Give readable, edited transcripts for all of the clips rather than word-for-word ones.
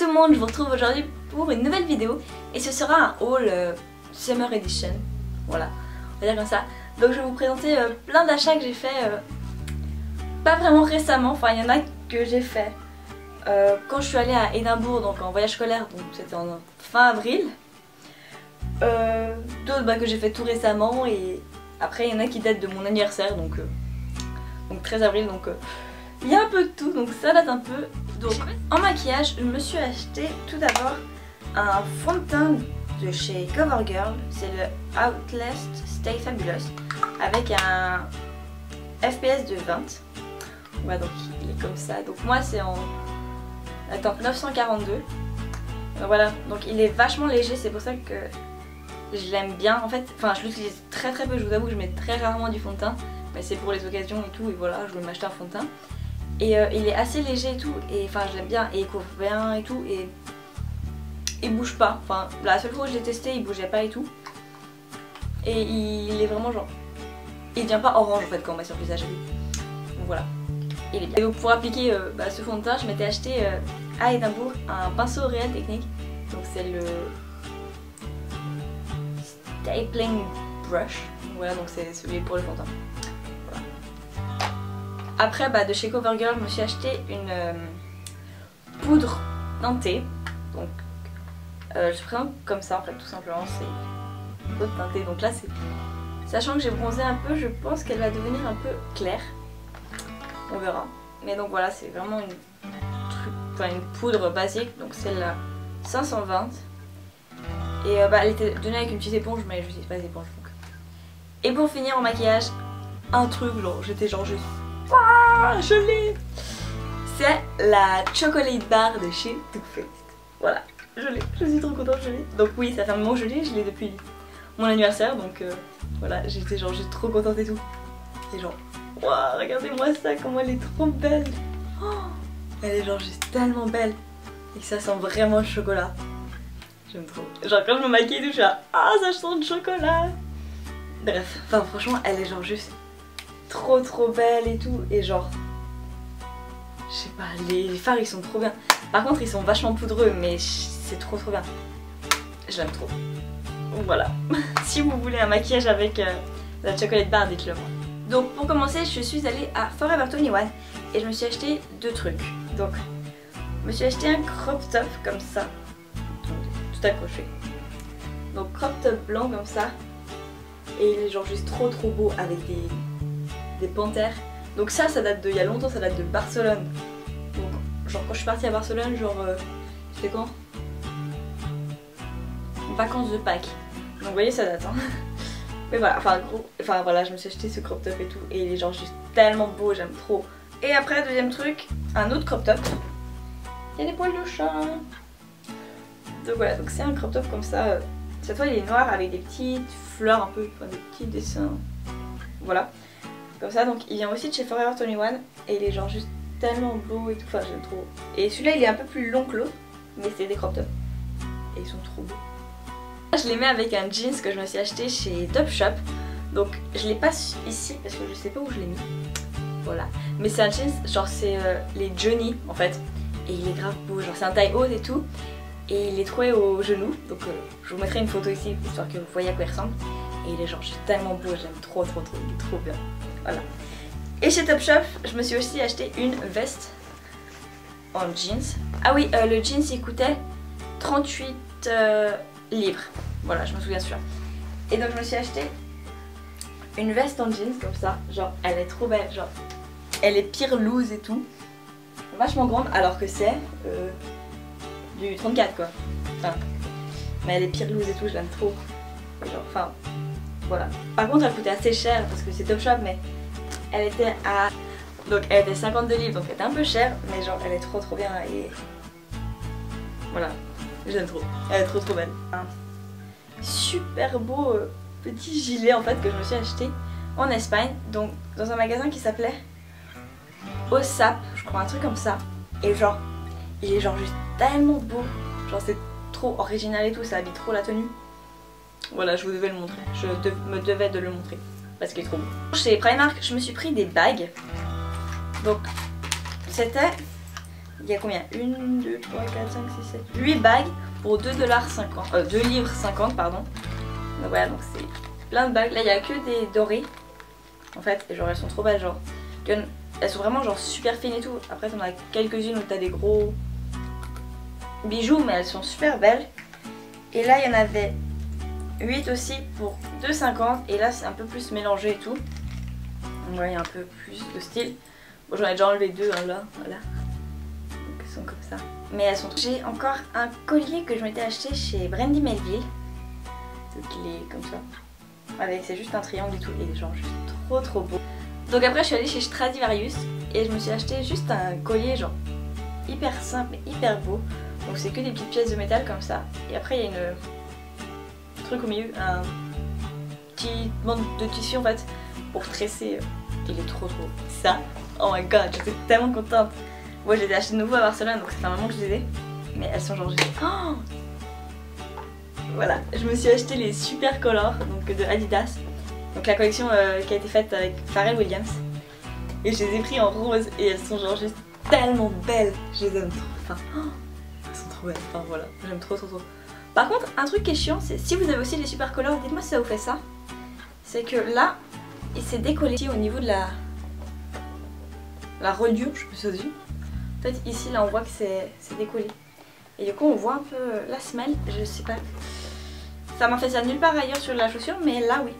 tout le monde, je vous retrouve aujourd'hui pour une nouvelle vidéo et ce sera un haul Summer Edition, voilà, on va dire comme ça. Donc je vais vous présenter plein d'achats que j'ai fait, pas vraiment récemment, enfin il y en a que j'ai fait quand je suis allée à Édimbourg, donc en voyage scolaire, donc c'était en fin avril. D'autres que j'ai fait tout récemment et après il y en a qui datent de mon anniversaire, donc 13 avril, donc il y a un peu de tout, donc ça date un peu. Donc en maquillage, je me suis acheté tout d'abord un fond de teint de chez CoverGirl, c'est le Outlast Stay Fabulous avec un FPS de 20. Voilà, donc il est comme ça. Donc moi c'est en 942. Donc voilà, donc il est vachement léger, c'est pour ça que je l'aime bien en fait. Enfin je l'utilise très peu, je vous avoue que je mets très rarement du fond de teint, mais c'est pour les occasions et tout, et voilà, je voulais m'acheter un fond de teint. Et il est assez léger et tout, et enfin je l'aime bien, et il couvre bien et tout, et il bouge pas. Enfin la seule fois où je l'ai testé il bougeait pas et tout. Et il est vraiment genre, il devient pas orange en fait quand on met sur le visage. Donc voilà, il est bien. Et donc pour appliquer ce fond de teint, je m'étais acheté à Édimbourg un pinceau Real Techniques. Donc c'est le Stapling Brush. Voilà, donc c'est celui pour le fond de teint. Après de chez CoverGirl, je me suis acheté une poudre teintée. Donc je présente comme ça en fait, tout simplement, c'est une poudre teintée. Donc là c'est, sachant que j'ai bronzé un peu, je pense qu'elle va devenir un peu claire. On verra. Mais donc voilà, c'est vraiment une poudre basique, donc celle-là 520. Et elle était donnée avec une petite éponge, mais je n'utilise pas d'éponge donc. Et pour finir en maquillage, un truc genre, j'étais genre juste, waouh, je l'ai. C'est la chocolate bar de chez Too Faced. Voilà, je l'ai, je suis trop contente, je l'ai. Donc oui, ça fait un moment que je l'ai depuis mon anniversaire, donc voilà, j'étais genre juste trop contente et tout. Et genre, waouh, regardez-moi ça, comment elle est trop belle. Oh, elle est genre juste tellement belle. Et ça sent vraiment le chocolat. J'aime trop. Genre quand je me maquille et tout, je suis là, ah ça sent le chocolat. Bref, enfin franchement elle est genre juste trop belle et tout. Et genre, je sais pas, les fards ils sont trop bien. Par contre ils sont vachement poudreux, mais c'est trop bien. Je l'aime trop. Donc voilà. Si vous voulez un maquillage avec la chocolate bar, dites-le moi. Donc pour commencer, je suis allée à Forever 21 et je me suis acheté deux trucs. Donc je me suis acheté un crop top comme ça, tout accroché. Donc crop top blanc comme ça, et il est genre juste trop beau avec des panthères. Donc ça date de il y a longtemps, ça date de Barcelone. Donc genre quand je suis partie à Barcelone, genre c'était quand? Vacances de Pâques. Donc vous voyez ça date hein. Mais voilà, enfin voilà, je me suis acheté ce crop top et tout, et il est genre juste tellement beau, j'aime trop. Et après deuxième truc, un autre crop top. Il y a des poils de chat. Donc voilà, donc c'est un crop top comme ça. Cette fois il est noir avec des petites fleurs un peu, enfin des petits dessins. Voilà, comme ça. Donc il vient aussi de chez Forever 21 et il est genre juste tellement beau et tout, enfin j'aime trop. Et celui-là il est un peu plus long que l'autre, mais c'est des crop tops et ils sont trop beaux. Je les mets avec un jeans que je me suis acheté chez Topshop. Donc je l'ai pas ici parce que je sais pas où je l'ai mis. Voilà, mais c'est un jeans, genre c'est les Johnny en fait. Et il est grave beau, genre c'est un taille haute et tout. Et il est troué au genou. Donc je vous mettrai une photo ici histoire que vous voyez à quoi il ressemble. Et il est genre juste tellement beau, j'aime trop, il est trop bien. Voilà. Et chez Topshop, je me suis aussi acheté une veste en jeans. Ah oui, le jeans il coûtait 38 livres. Voilà, je me souviens sûr. Et donc je me suis acheté une veste en jeans comme ça. Genre elle est trop belle, genre elle est pire loose et tout. Vachement grande alors que c'est du 34 quoi. Enfin, mais elle est pire loose et tout, je l'aime trop. Genre, enfin, voilà. Par contre elle coûtait assez cher parce que c'est Topshop, mais elle était à... Donc elle était 52 livres, donc elle était un peu chère, mais genre elle est trop bien et... Voilà, j'aime trop. Elle est trop belle. Un super beau petit gilet en fait que je me suis acheté en Espagne, donc dans un magasin qui s'appelait Osap, je crois, un truc comme ça. Et genre, il est genre juste tellement beau. Genre c'est trop original et tout, ça habille trop la tenue. Voilà, je vous devais le montrer. Je me devais de le montrer parce qu'il est trop beau. Chez Primark, je me suis pris des bagues. Donc, c'était il y a combien? 1, 2, 3, 4, 5, 6, 7, 8 bagues pour 2,50 livres 50 pardon. Donc voilà, donc c'est plein de bagues. Là il y a que des dorées en fait, et genre elles sont trop belles, genre elles sont vraiment genre super fines et tout. Après t'en as quelques-unes où t'as des gros bijoux, mais elles sont super belles. Et là il y en avait 8 aussi pour 2,50 et là c'est un peu plus mélangé et tout. Donc ouais, il y a un peu plus de style. Bon, j'en ai déjà enlevé 2 hein, là, voilà. Donc elles sont comme ça. Mais elles sont... J'ai encore un collier que je m'étais acheté chez Brandy Melville. Donc il est comme ça. Avec, c'est juste un triangle et tout, et genre juste trop beau. Donc après je suis allée chez Stradivarius et je me suis acheté juste un collier genre hyper simple et hyper beau. Donc c'est que des petites pièces de métal comme ça. Et après il y a une truc au milieu, un petit bande de tissu en fait pour tresser. Il est trop ça. Oh my god, j'étais tellement contente. Moi j'ai acheté de nouveau à Barcelone, donc ça fait un moment que je les ai. Mais elles sont genre juste... Oh, voilà, je me suis acheté les Super Color donc de Adidas. Donc la collection qui a été faite avec Pharrell Williams. Et je les ai pris en rose et elles sont genre juste tellement belles. Je les aime trop. Enfin, oh, elles sont trop belles. Enfin voilà, j'aime trop. Par contre, un truc qui est chiant, c'est si vous avez aussi les Super Color, dites-moi si ça vous fait ça. C'est que là, il s'est décollé ici au niveau de la reliure, je sais pas si ça se dit. En fait, ici là on voit que c'est décollé. Et du coup on voit un peu la semelle, je sais pas. Ça m'a fait ça nulle part ailleurs sur la chaussure, mais là oui.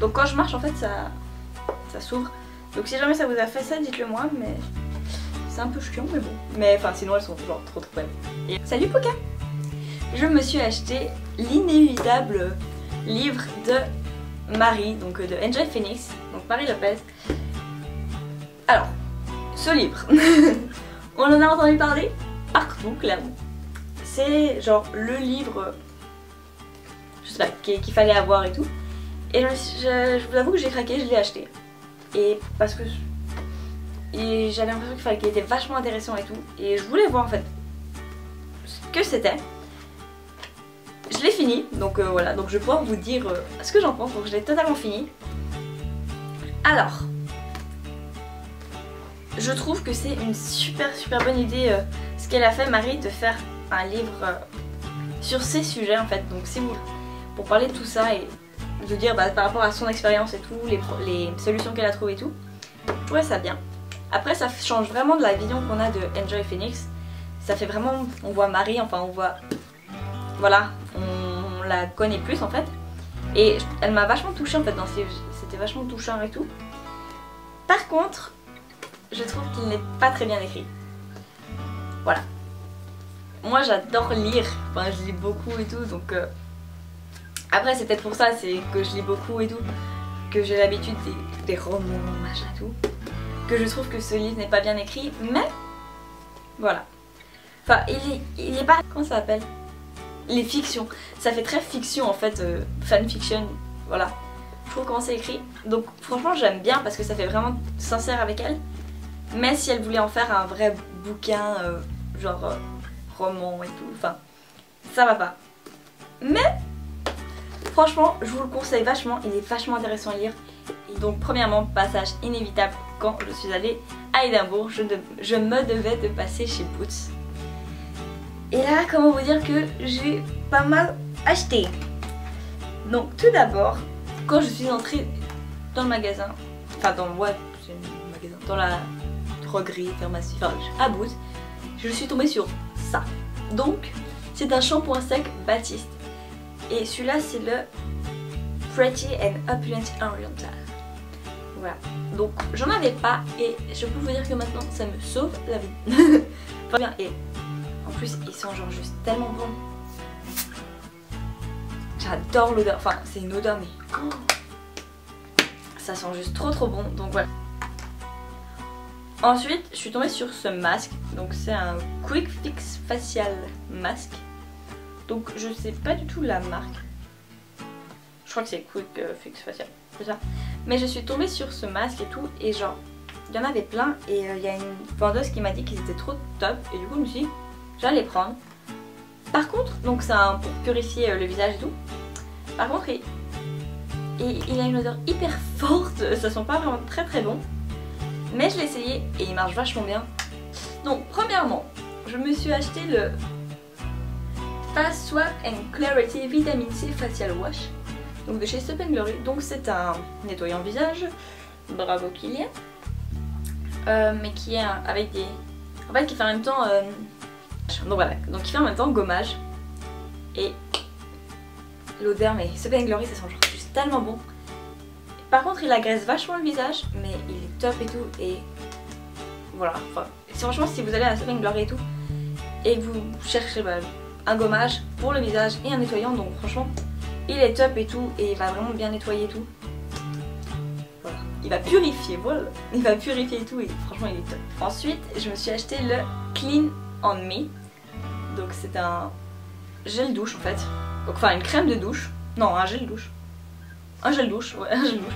Donc quand je marche en fait ça s'ouvre. Donc si jamais ça vous a fait ça, dites-le moi, mais c'est un peu chiant mais bon. Mais enfin sinon elles sont genre trop belles. Et... Salut Poca! Je me suis acheté l'inévitable livre de Marie, donc de Enjoy Phoenix, donc Marie Lopez. Alors, ce livre, on en a entendu parler partout clairement. C'est genre le livre, je sais pas, qu'il fallait avoir et tout. Et je vous avoue que j'ai craqué, je l'ai acheté. Et parce que j'avais l'impression qu'il était vachement intéressant et tout. Et je voulais voir en fait ce que c'était. Je l'ai fini, donc voilà, donc je vais pouvoir vous dire ce que j'en pense, donc je l'ai totalement fini. Alors, je trouve que c'est une super bonne idée ce qu'elle a fait Marie, de faire un livre sur ces sujets en fait. Donc si vous, pour parler de tout ça et de dire par rapport à son expérience et tout, les solutions qu'elle a trouvées et tout, je trouvais ça bien. Après ça change vraiment de la vision qu'on a de Enjoy Phoenix. Ça fait vraiment, on voit Marie, enfin on voit, voilà, on la connaît plus en fait. Et elle m'a vachement touchée en fait dans ce livre, c'était vachement touchant et tout. Par contre, je trouve qu'il n'est pas très bien écrit. Voilà. Moi j'adore lire, enfin je lis beaucoup et tout, donc après c'est peut-être pour ça, c'est que je lis beaucoup et tout, que j'ai l'habitude des romans, machin et tout, que je trouve que ce livre n'est pas bien écrit, mais voilà. Enfin il est pas, comment ça s'appelle, les fictions, ça fait très fiction en fait, fanfiction, voilà. Je trouve comment c'est écrit, donc franchement j'aime bien parce que ça fait vraiment sincère avec elle. Mais si elle voulait en faire un vrai bouquin, genre roman et tout, enfin, ça va pas. Mais, franchement, je vous le conseille vachement, il est vachement intéressant à lire. Et donc, premièrement, passage inévitable, quand je suis allée à Édimbourg, je me devais de passer chez Boots. Et là, comment vous dire que j'ai pas mal acheté. Donc, tout d'abord, quand je suis entrée dans le magasin, enfin dans le magasin, dans la droguerie, pharmacie, enfin à Boots, je suis tombée sur ça. Donc c'est un shampoing sec Baptiste. Et celui-là c'est le Pretty and Opulent Oriental. Voilà. Donc j'en avais pas et je peux vous dire que maintenant ça me sauve la vie. Enfin bien, et en plus ils sont genre juste tellement bons. J'adore l'odeur, enfin c'est une odeur mais oh, ça sent juste trop bon, donc voilà. Ensuite je suis tombée sur ce masque, donc c'est un Quick Fix Facial Mask. Donc je sais pas du tout la marque, je crois que c'est Quick Fix Facial, c'est ça. Mais je suis tombée sur ce masque et tout, et genre il y en avait plein, et il y a une vendeuse qui m'a dit qu'ils étaient trop top, et du coup je me suis dit j'allais les prendre. Par contre, donc c'est pour purifier le visage et tout. Par contre il a une odeur hyper forte, ça sent pas vraiment très bon. Mais je l'ai essayé et il marche vachement bien. Donc premièrement, je me suis acheté le Fast Swap and Clarity Vitamin C Facial Wash, donc de chez Stop & Glory. Donc c'est un nettoyant visage, bravo Kylian, mais qui est avec des... En fait qui fait en même temps... Donc voilà, donc il fait en même temps gommage. Et l'odeur, mais Stop & Glory ça sent genre juste tellement bon. Par contre il agresse vachement le visage, mais il est top et tout. Et voilà, enfin, franchement si vous allez à Stop & Glory et tout, et que vous cherchez un gommage pour le visage et un nettoyant, donc franchement il est top et tout, et il va vraiment bien nettoyer tout. Voilà, il va purifier, voilà, il va purifier et tout, et franchement il est top. Ensuite je me suis acheté le Clean on Me, donc c'est un gel douche en fait, donc enfin une crème de douche, non un gel douche, ouais un gel douche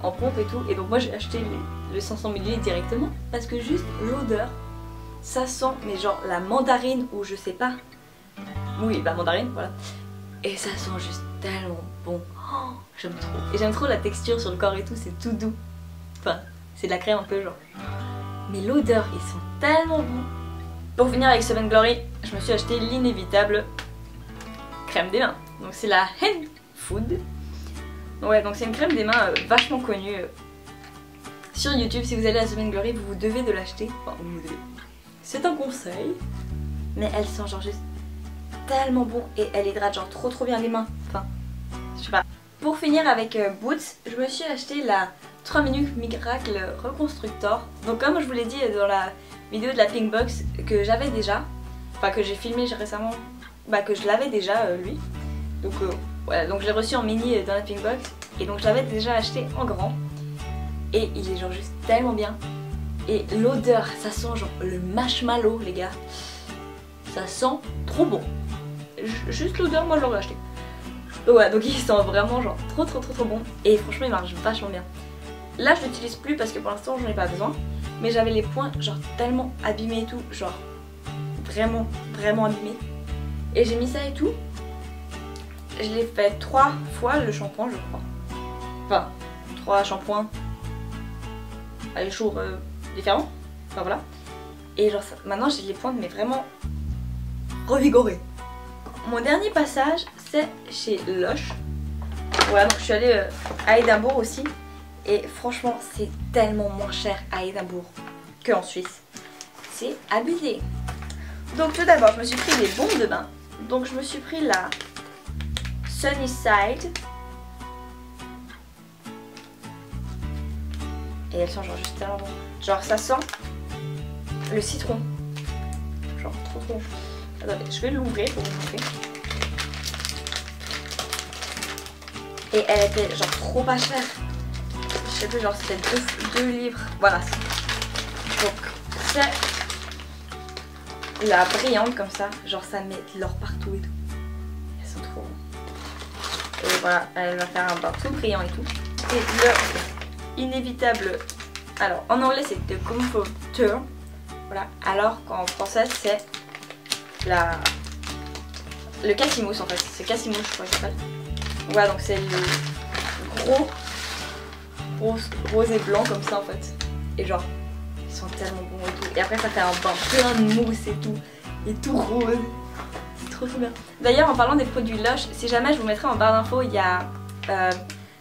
en pompe et tout. Et donc moi j'ai acheté le 500 ml directement parce que juste l'odeur, ça sent mais genre la mandarine ou je sais pas, oui la mandarine voilà, et ça sent juste tellement bon, oh, j'aime trop. Et j'aime trop la texture sur le corps et tout, c'est tout doux, enfin c'est de la crème un peu genre, mais l'odeur ils sont tellement bons. Pour finir avec Stop & Glory, je me suis acheté l'inévitable crème des mains, donc c'est la Hand Food. Ouais, donc c'est une crème des mains vachement connue sur YouTube. Si vous allez à Stop & Glory, vous devez de l'acheter, enfin vous devez, c'est un conseil, mais elle sent genre juste tellement bon et elle hydrate genre trop bien les mains, enfin je sais pas. Pour finir avec Boots, je me suis acheté la 3 minutes Miracle Reconstructor. Donc comme je vous l'ai dit dans la vidéo de la Pink Box que j'avais déjà, enfin que j'ai filmé récemment, bah que je l'avais déjà lui, donc voilà, donc je l'ai reçu en mini dans la Pink Box, et donc je l'avais déjà acheté en grand, et il est genre juste tellement bien. Et l'odeur, ça sent genre le marshmallow les gars, ça sent trop bon. Juste l'odeur, moi je l'aurais acheté. Ouais, donc il sent vraiment genre trop bon, et franchement il marche vachement bien. Là je l'utilise plus parce que pour l'instant j'en ai pas besoin, mais j'avais les poings genre tellement abîmés et tout, genre vraiment abîmés, et j'ai mis ça et tout. Je l'ai fait 3 fois le shampoing je crois, enfin 3 shampoings à des jours différents, enfin voilà. Et genre ça, maintenant j'ai les pointes mais vraiment revigorées. Mon dernier passage c'est chez Lush. Voilà, donc je suis allée à Édimbourg aussi, et franchement c'est tellement moins cher à Édimbourg qu'en Suisse, c'est abusé. Donc tout d'abord je me suis pris des bombes de bain, donc je me suis pris la Sunnyside, et elle sent genre juste tellement bon, genre ça sent le citron, genre trop bon. Attendez, je vais l'ouvrir pour vous montrer. Et elle était genre trop pas chère, je sais plus, genre c'était 2 livres, voilà. Donc c'est la brillante comme ça, genre ça met de l'or partout et tout, elles sont trop bonnes. Et voilà, elle va faire un bain tout brillant et tout. Et le inévitable, alors en anglais c'est The Comforter, voilà, alors qu'en français c'est le Cassimousse en fait, c'est Cassimousse je crois qu'il s'appelle. Voilà, donc c'est le gros rose et blanc comme ça en fait, et genre ils sont tellement bons et tout. Et après ça fait un bain plein de mousse et tout rose, c'est trop bien. D'ailleurs en parlant des produits Lush, si jamais je vous mettrai en barre d'infos, il y a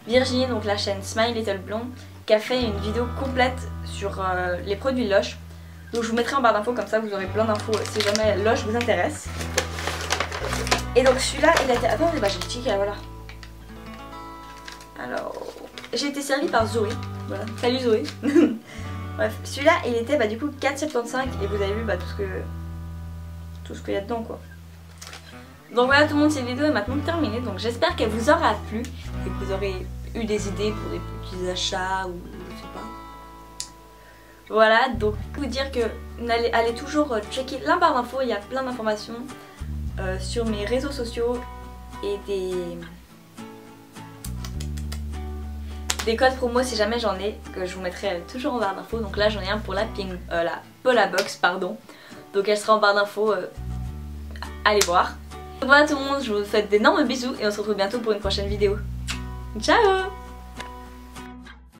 Virginie, donc la chaîne Smile Little Blonde, qui a fait une vidéo complète sur les produits Lush. Donc je vous mettrai en barre d'infos, comme ça vous aurez plein d'infos si jamais Lush vous intéresse. Et donc celui-là il a été... Attendez, bah j'ai le ticket, voilà. Alors, j'ai été servie par Zoé, voilà, salut Zoé. Bref, celui-là il était du coup 4,75 et vous avez vu tout ce qu'il y a dedans quoi. Donc voilà tout le monde, cette vidéo est maintenant terminée, donc j'espère qu'elle vous aura plu et que vous aurez eu des idées pour des petits achats ou je sais pas. Voilà, donc vous dire que allez toujours checker la barre d'infos, il y a plein d'informations sur mes réseaux sociaux et des codes promo si jamais j'en ai, que je vous mettrai toujours en barre d'infos. Donc là j'en ai un pour la Pola Box pardon, donc elle sera en barre d'infos, allez voir. Donc voilà tout le monde, je vous souhaite d'énormes bisous et on se retrouve bientôt pour une prochaine vidéo. Ciao!